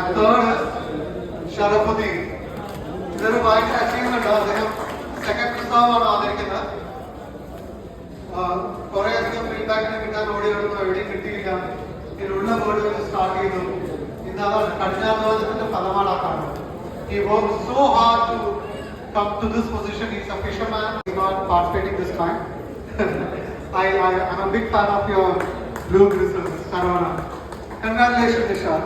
And third is Sharafuddin. ഇതൊരു ഭയങ്കര achievement. അദ്ദേഹം സെക്കൻഡ് പുസ്തകമാണ് ആദരിക്കുന്നത്. കുറെ അധികം ഫീഡ്ബാക്കിനെ കിട്ടാൻ ഓടി കിടന്നു, എവിടെയും കിട്ടിയില്ല. ഇതിലുള്ള വേർഡ് വെച്ച് സ്റ്റാർട്ട് ചെയ്തു. ഇന്ന് അതാണ് കഠിനാധ്വാനത്തിന്റെ ഫലമാണ് ആ കാണുന്നത്. He worked so hard to come to this position. He's a fisherman. He's not participating this time. I'm a big fan of your blue bristles, Saravana. Congratulations, Nisha.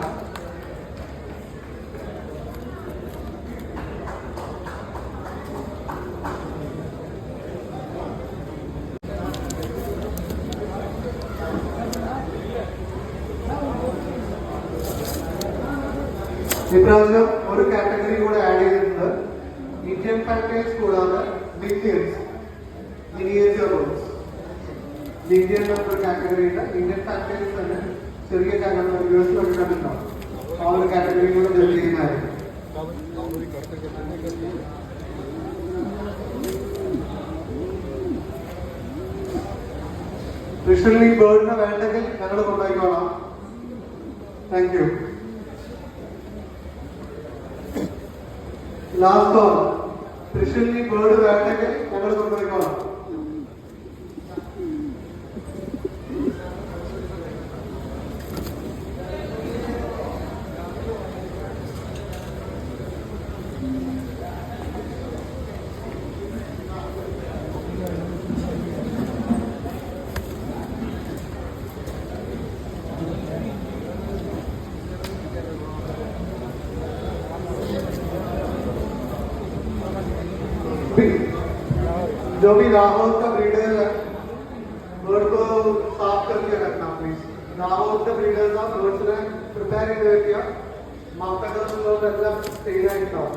ഇപ്രാവശ്യം ഒരു കാറ്റഗറി കൂടെ ആഡ് ചെയ്തിട്ടുണ്ട്. ഇന്ത്യൻ ഫാക്ടേഴ്സ് കൂടാതെ millions miniature roads. Indian ഒരു category ഉണ്ട്. Indian factors തന്നെ ചെറിയ category use കണ്ടിട്ടുണ്ടാവും. ആ ഒരു കാറ്റഗറി കൂടെ ജഡ്ജ് ചെയ്യുന്നതായിരിക്കും. സ്പെഷ്യലി ബേർഡിനെ വേണ്ടെങ്കിൽ ഞങ്ങൾ കൊണ്ടുപോയിക്കോളാം. Thank you. Last call. Specially bird വേണ്ടെങ്കിൽ ഞങ്ങൾ കൊണ്ടുപോയിക്കോളാം. जो भी लाहौर का ब्रीडर है, बर्ड को साफ करके रखना प्लीज. लाहौर का ब्रीडर का बर्ड्स ने प्रिपेयर ചെയ്ത് വെക്കുക. മാപ്പകൾ എല്ലാം ചെയ്തായിട്ടുണ്ടാവും.